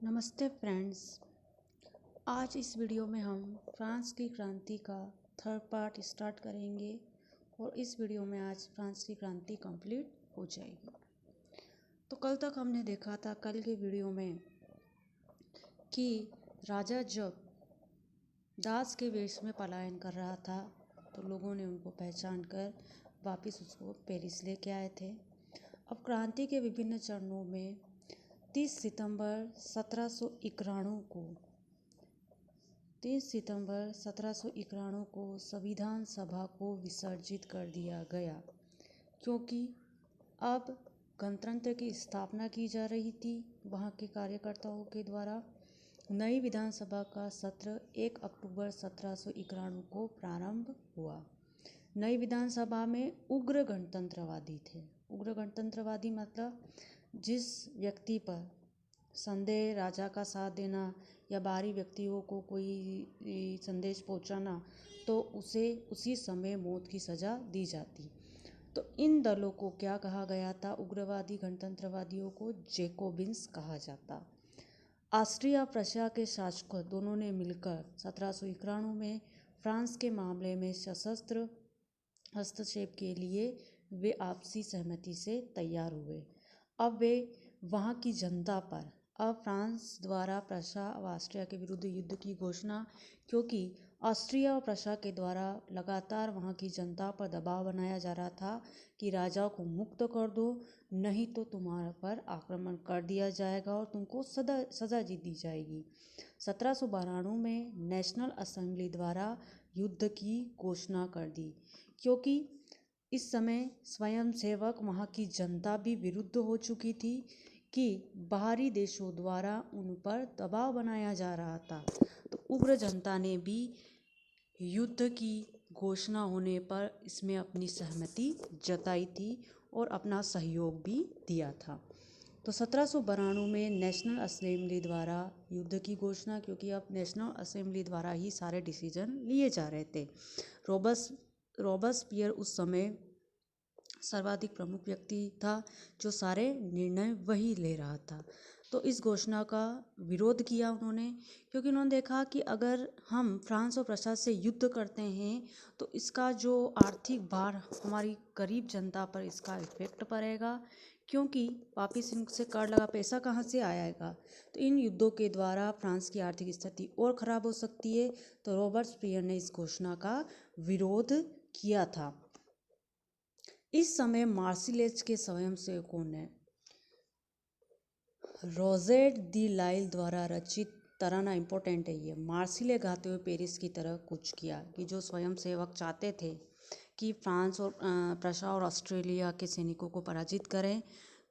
नमस्ते फ्रेंड्स। आज इस वीडियो में हम फ्रांस की क्रांति का थर्ड पार्ट स्टार्ट करेंगे और इस वीडियो में आज फ्रांस की क्रांति कंप्लीट हो जाएगी। तो कल तक हमने देखा था कल के वीडियो में कि राजा जब दास के वेश में पलायन कर रहा था तो लोगों ने उनको पहचान कर वापस उसको पेरिस लेके आए थे। अब क्रांति के विभिन्न चरणों में 30 सितंबर 1791 को संविधान सभा को विसर्जित कर दिया गया, क्योंकि अब गणतंत्र की स्थापना की जा रही थी। वहाँ के कार्यकर्ताओं के द्वारा नई विधानसभा का सत्र 1 अक्टूबर 1791 को प्रारंभ हुआ। नई विधानसभा में उग्र गणतंत्रवादी थे। उग्र गणतंत्रवादी मतलब जिस व्यक्ति पर संदेह, राजा का साथ देना या बाहरी व्यक्तियों को कोई संदेश पहुंचाना तो उसे उसी समय मौत की सज़ा दी जाती। तो इन दलों को क्या कहा गया था? उग्रवादी गणतंत्रवादियों को जैकोबिन्स कहा जाता। ऑस्ट्रिया प्रशा के शासकों दोनों ने मिलकर 1791 में फ्रांस के मामले में सशस्त्र हस्तक्षेप के लिए वे आपसी सहमति से तैयार हुए। अब वे वहाँ की जनता पर फ्रांस द्वारा प्रशा और ऑस्ट्रिया के विरुद्ध युद्ध की घोषणा, क्योंकि ऑस्ट्रिया और प्रशा के द्वारा लगातार वहाँ की जनता पर दबाव बनाया जा रहा था कि राजा को मुक्त कर दो, नहीं तो तुम्हारे पर आक्रमण कर दिया जाएगा और तुमको सज़ा दी जाएगी। 1792 में नेशनल असेंबली द्वारा युद्ध की घोषणा कर दी, क्योंकि इस समय स्वयंसेवक वहाँ की जनता भी विरुद्ध हो चुकी थी कि बाहरी देशों द्वारा उन पर दबाव बनाया जा रहा था। तो उग्र जनता ने भी युद्ध की घोषणा होने पर इसमें अपनी सहमति जताई थी और अपना सहयोग भी दिया था। तो 1792 में नेशनल असेंबली द्वारा युद्ध की घोषणा, क्योंकि अब नेशनल असेंबली द्वारा ही सारे डिसीजन लिए जा रहे थे। रॉबespierre उस समय सर्वाधिक प्रमुख व्यक्ति था जो सारे निर्णय वही ले रहा था। तो इस घोषणा का विरोध किया उन्होंने, क्योंकि उन्होंने देखा कि अगर हम फ्रांस और प्रशा से युद्ध करते हैं तो इसका जो आर्थिक भार हमारी गरीब जनता पर इसका इफेक्ट पड़ेगा, क्योंकि वापस इनसे कर लगा पैसा कहाँ से आएगा। तो इन युद्धों के द्वारा फ्रांस की आर्थिक स्थिति और ख़राब हो सकती है। तो रॉबespierre ने इस घोषणा का विरोध किया था। इस समय मार्सिलेज के स्वयंसेवकों ने रोजेट दी लाइल द्वारा रचित तराना, इम्पोर्टेंट है ये, मार्सिले गाते हुए पेरिस की तरफ कूच किया। कि जो स्वयंसेवक चाहते थे कि फ्रांस और प्रशा और ऑस्ट्रेलिया के सैनिकों को पराजित करें,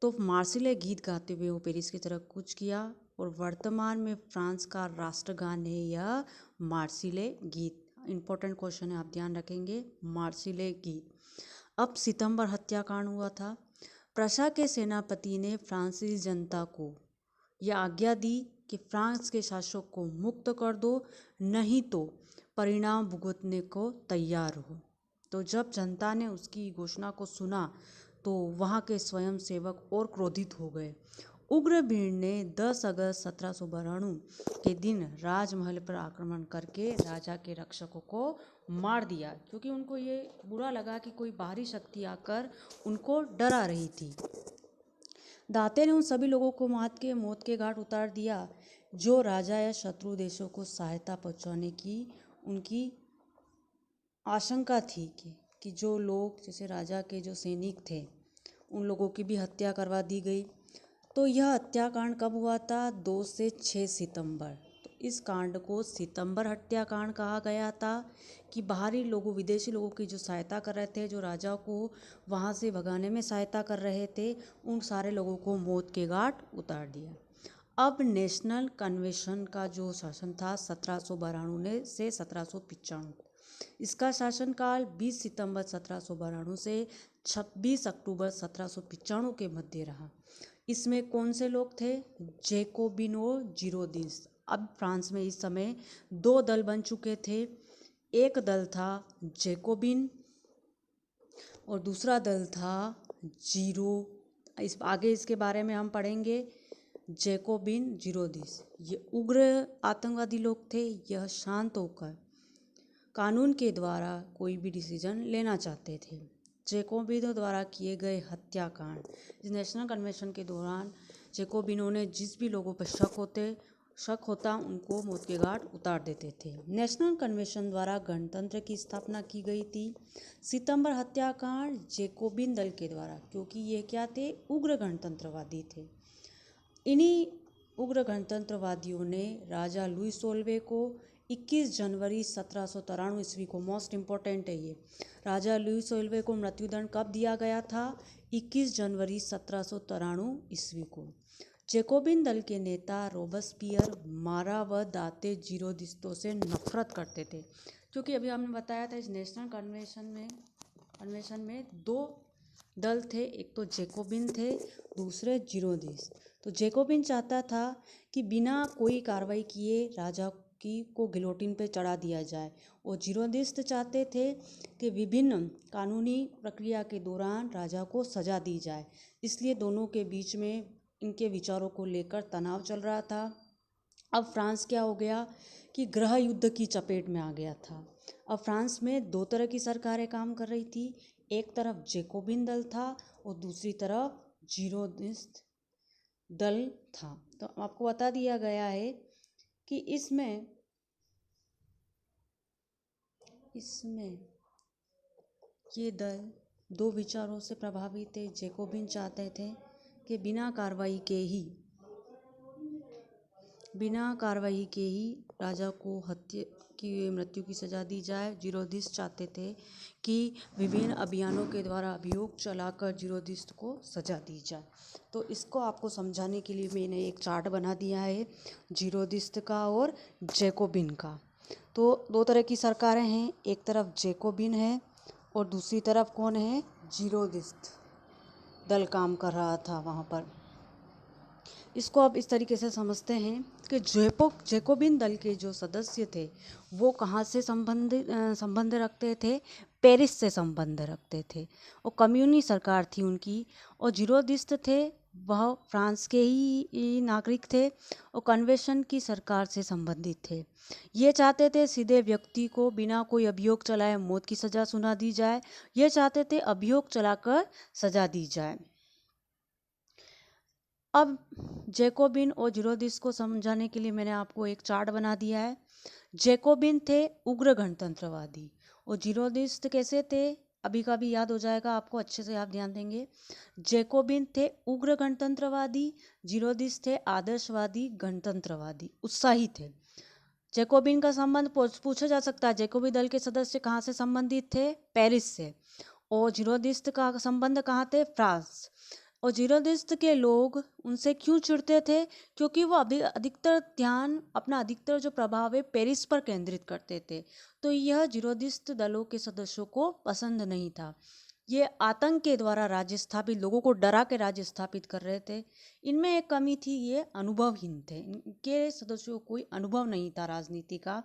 तो मार्सिले गीत गाते हुए वो पेरिस की तरफ कूच किया। और वर्तमान में फ्रांस का राष्ट्रगान है यह मार्सिले गीत। इम्पोर्टेंट क्वेश्चन है, आप ध्यान रखेंगे, मार्सिले गीत। अब सितंबर हत्याकांड हुआ था। प्रशा के सेनापति ने फ्रांसीसी जनता को यह आज्ञा दी कि फ्रांस के शासक को मुक्त कर दो, नहीं तो परिणाम भुगतने को तैयार हो। तो जब जनता ने उसकी घोषणा को सुना तो वहाँ के स्वयंसेवक और क्रोधित हो गए। उग्र भीड़ ने 10 अगस्त 1792 के दिन राजमहल पर आक्रमण करके राजा के रक्षकों को मार दिया, क्योंकि उनको ये बुरा लगा कि कोई बाहरी शक्ति आकर उनको डरा रही थी। दाते ने उन सभी लोगों को मौत के घाट उतार दिया जो राजा या शत्रु देशों को सहायता पहुंचाने की उनकी आशंका थी कि जो लोग जैसे राजा के जो सैनिक थे उन लोगों की भी हत्या करवा दी गई। तो यह हत्याकांड कब हुआ था? 2 से 6 सितंबर। तो इस कांड को सितंबर हत्याकांड कहा गया था कि बाहरी लोगों, विदेशी लोगों की जो सहायता कर रहे थे, जो राजा को वहाँ से भगाने में सहायता कर रहे थे, उन सारे लोगों को मौत के घाट उतार दिया। अब नेशनल कन्वेंशन का जो शासन था 1792 से 1795, इसका शासनकाल 20 सितंबर 1792 से 26 अक्टूबर 1795 के मध्य रहा। इसमें कौन से लोग थे? जैकोबिन और जीरोदिस्ट। अब फ्रांस में इस समय 2 दल बन चुके थे। एक दल था जैकोबिन और दूसरा दल था जीरो। आगे इसके बारे में हम पढ़ेंगे। जैकोबिन जिरोदिस, ये उग्र आतंकवादी लोग थे। यह शांत होकर कानून के द्वारा कोई भी डिसीजन लेना चाहते थे। जैकोबिनों द्वारा किए गए हत्याकांड, इस नेशनल कन्वेंशन के दौरान जैकोबिनों ने जिस भी लोगों पर शक होता उनको मौत के घाट उतार देते थे। नेशनल कन्वेंशन द्वारा गणतंत्र की स्थापना की गई थी। सितंबर हत्याकांड जैकोबिन दल के द्वारा, क्योंकि ये क्या थे, उग्र गणतंत्रवादी थे। इन्हीं उग्र गणतंत्रवादियों ने राजा लुई सोल्वे को 21 जनवरी 1793 ईस्वी को, मोस्ट इम्पोर्टेंट है ये, राजा लुई सोल्वे को मृत्युदंड कब दिया गया था? 21 जनवरी 1793 ईस्वी को। जैकोबिन दल के नेता रोबेस्पियर मारा व दाते जिरोदिस्तों से नफरत करते थे, क्योंकि अभी हमने बताया था इस नेशनल कन्वेंशन में दो दल थे, एक तो जैकोबिन थे, दूसरे जिरोदिस्त। तो जैकोबिन चाहता था कि बिना कोई कार्रवाई किए राजा को गिलोटिन पे चढ़ा दिया जाए, और जिरोदिस्त चाहते थे कि विभिन्न कानूनी प्रक्रिया के दौरान राजा को सजा दी जाए। इसलिए दोनों के बीच में इनके विचारों को लेकर तनाव चल रहा था। अब फ्रांस क्या हो गया कि गृह युद्ध की चपेट में आ गया था। अब फ्रांस में दो तरह की सरकारें काम कर रही थी, एक तरफ जैकोबिन दल था और दूसरी तरफ जिरोदिस्त दल था। तो आपको बता दिया गया है कि इसमें ये दल दो विचारों से प्रभावित थे। जैकोबिन चाहते थे कि बिना कार्रवाई के ही राजा को हत्या की मृत्यु की सजा दी जाए। जिरोदिस्त चाहते थे कि विभिन्न अभियानों के द्वारा अभियोग चलाकर जिरोदिस्त को सजा दी जाए। तो इसको आपको समझाने के लिए मैंने एक चार्ट बना दिया है जिरोदिस्त का और जैकोबिन का। तो दो तरह की सरकारें हैं, एक तरफ जैकोबिन है और दूसरी तरफ कौन है, जिरोदिस्त दल काम कर रहा था वहाँ पर। इसको अब इस तरीके से समझते हैं कि जैकोबिन दल के जो सदस्य थे वो कहाँ से संबंध रखते थे, पेरिस से संबंध रखते थे, और कम्युनिस्ट सरकार थी उनकी। और जिरोदिस्त थे वह फ्रांस के ही नागरिक थे और कन्वेंशन की सरकार से संबंधित थे। ये चाहते थे सीधे व्यक्ति को बिना कोई अभियोग चलाए मौत की सज़ा सुना दी जाए, ये चाहते थे अभियोग चलाकर सज़ा दी जाए। अब जैकोबिन और जिरोदिस्त को समझाने के लिए मैंने आपको एक चार्ट बना दिया है। जैकोबिन थे उग्र गणतंत्रवादी और जिरोदिस्त कैसे थे, अभी का भी याद हो जाएगा आपको, अच्छे से आप ध्यान देंगे। जैकोबिन थे उग्र गणतंत्रवादी, जिरोदिस्त थे आदर्शवादी गणतंत्रवादी, उत्साही थे। जैकोबिन का संबंध पूछा जा सकता है, जैकोबी दल के सदस्य कहाँ से संबंधित थे, पेरिस से। और जिरोदिस्त का संबंध कहाँ थे, फ्रांस। और जिरोदिस्त के लोग उनसे क्यों चिढ़ते थे, क्योंकि वो अधिकतर जो प्रभाव है पेरिस पर केंद्रित करते थे। तो यह जिरोदिस्त दलों के सदस्यों को पसंद नहीं था। ये आतंक के द्वारा राज्य स्थापित, लोगों को डरा के राज्य स्थापित कर रहे थे। इनमें एक कमी थी, ये अनुभवहीन थे, इनके सदस्यों को कोई अनुभव नहीं था राजनीति का।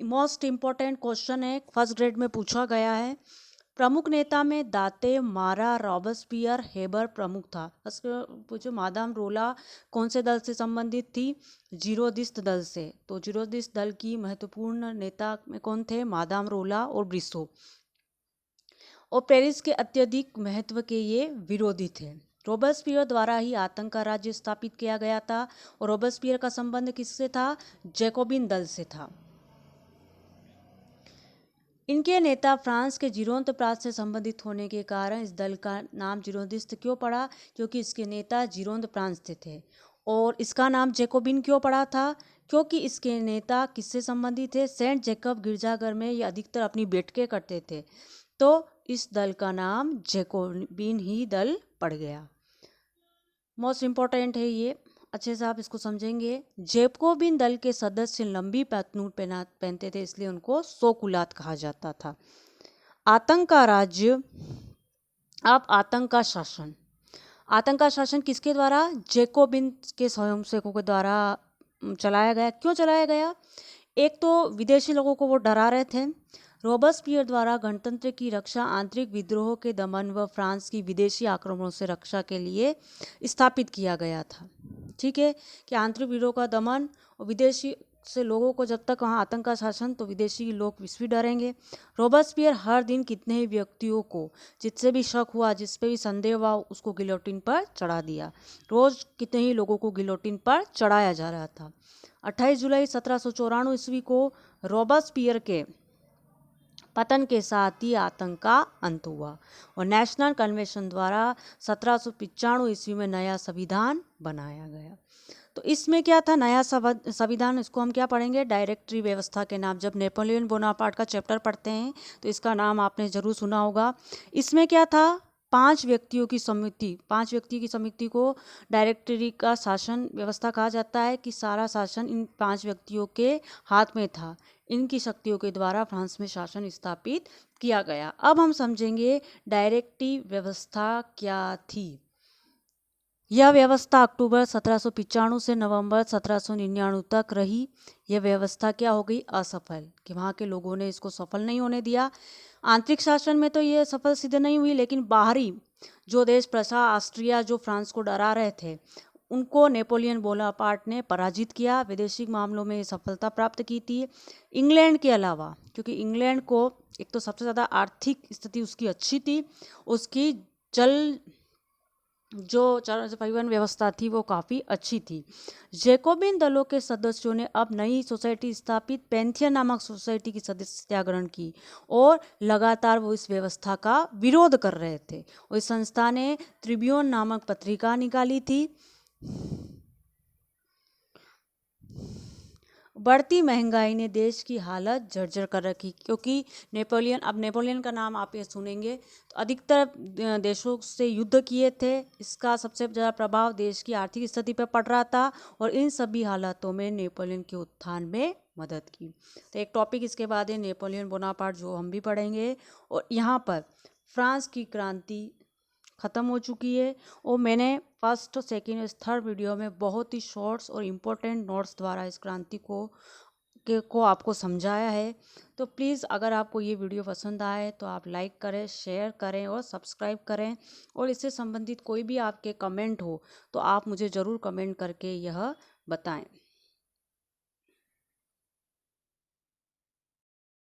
मोस्ट इम्पोर्टेंट क्वेश्चन है, फर्स्ट ग्रेड में पूछा गया है। प्रमुख नेता में दाते, मारा, रॉबेस्पियर, हेबर प्रमुख था। पूछो मादाम रोला कौन से दल से संबंधित थी, जिरोदिस्त दल से। तो जिरोदिस्त दल की महत्वपूर्ण नेता में कौन थे, मादाम रोला और ब्रिसो। और पेरिस के अत्यधिक महत्व के ये विरोधी थे। रोबेस्पियर द्वारा ही आतंक का राज्य स्थापित किया गया था और रोबेस्पियर का संबंध किससे था, जैकोबिन दल से था। इनके नेता फ्रांस के जिरोंद प्रांत से संबंधित होने के कारण इस दल का नाम जिरोदिस्त क्यों पड़ा, क्योंकि इसके नेता जिरोंद प्रांत से थे। और इसका नाम जैकोबिन क्यों पड़ा था, क्योंकि इसके नेता किससे संबंधित थे, सेंट जैकब गिरजाघर में ये अधिकतर अपनी बैठकें करते थे। तो इस दल का नाम जैकोबिन ही दल पड़ गया। मोस्ट इम्पोर्टेंट है ये, अच्छे से आप इसको समझेंगे। जैकोबिन दल के सदस्य लंबी पैतनूल पहनते थे, इसलिए उनको सोकुलात कहा जाता था। आतंक का राज्य, अब आतंक का शासन किसके द्वारा, जैकोबिन के स्वयंसेवकों के द्वारा चलाया गया। क्यों चलाया गया, एक तो विदेशी लोगों को वो डरा रहे थे, रोबेस्पियर द्वारा गणतंत्र की रक्षा आंतरिक विद्रोह के दमन व फ्रांस की विदेशी आक्रमणों से रक्षा के लिए स्थापित किया गया था। ठीक है, कि आंतरिक विद्रोह का दमन और विदेशी से लोगों को, जब तक वहाँ आतंक का शासन, तो विदेशी लोग विश्व डरेंगे। रोबेस्पियर हर दिन कितने ही व्यक्तियों को, जिससे भी शक हुआ, जिस पे भी संदेह हुआ, उसको गिलोटिन पर चढ़ा दिया। रोज कितने ही लोगों को गिलोटिन पर चढ़ाया जा रहा था। 28 जुलाई 1794 ईस्वी को रोबेस्पियर के पतन के साथ ही आतंक का अंत हुआ और नेशनल कन्वेंशन द्वारा 1795 ईस्वी में नया संविधान बनाया गया। तो इसमें क्या था नया संविधान, इसको हम क्या पढ़ेंगे, डायरेक्टरी व्यवस्था के नाम। जब नेपोलियन बोनापार्ट का चैप्टर पढ़ते हैं तो इसका नाम आपने जरूर सुना होगा। इसमें क्या था, 5 व्यक्तियों की समिति को डायरेक्टरी का शासन व्यवस्था कहा जाता है, कि सारा शासन इन 5 व्यक्तियों के हाथ में था। इनकी शक्तियों के द्वारा फ्रांस में शासन स्थापित किया गया। अब हम समझेंगे डायरेक्टरी व्यवस्था क्या थी। यह व्यवस्था अक्टूबर 1795 से नवंबर 1799 तक रही। यह व्यवस्था क्या हो गई, असफल, कि वहाँ के लोगों ने इसको सफल नहीं होने दिया। आंतरिक शासन में तो ये सफल सिद्ध नहीं हुई, लेकिन बाहरी जो देश, प्रशा, ऑस्ट्रिया, जो फ्रांस को डरा रहे थे, उनको नेपोलियन बोनापार्ट ने पराजित किया। विदेशी मामलों में सफलता प्राप्त की थी। इंग्लैंड के अलावा, क्योंकि इंग्लैंड को एक तो सबसे ज़्यादा आर्थिक स्थिति उसकी अच्छी थी, उसकी जो परिवहन व्यवस्था थी वो काफ़ी अच्छी थी। जैकोबिन दलों के सदस्यों ने अब नई सोसाइटी स्थापित, पैंथियन नामक सोसाइटी की सदस्यता ग्रहण की और लगातार वो इस व्यवस्था का विरोध कर रहे थे। और इस संस्था ने ट्रिब्यून नामक पत्रिका निकाली थी। बढ़ती महंगाई ने देश की हालत जर्जर कर रखी, क्योंकि नेपोलियन का नाम आप ये सुनेंगे तो अधिकतर देशों से युद्ध किए थे। इसका सबसे ज़्यादा प्रभाव देश की आर्थिक स्थिति पर पड़ रहा था और इन सभी हालातों में नेपोलियन के उत्थान में मदद की। तो एक टॉपिक इसके बाद है नेपोलियन बोनापार्ट, जो हम भी पढ़ेंगे। और यहाँ पर फ्रांस की क्रांति ख़त्म हो चुकी है और मैंने फर्स्ट, सेकेंड और थर्ड वीडियो में बहुत ही शॉर्ट्स और इम्पोर्टेंट नोट्स द्वारा इस क्रांति को आपको समझाया है। तो प्लीज़ अगर आपको ये वीडियो पसंद आए तो आप लाइक करें, शेयर करें और सब्सक्राइब करें। और इससे संबंधित कोई भी आपके कमेंट हो तो आप मुझे ज़रूर कमेंट करके यह बताएं।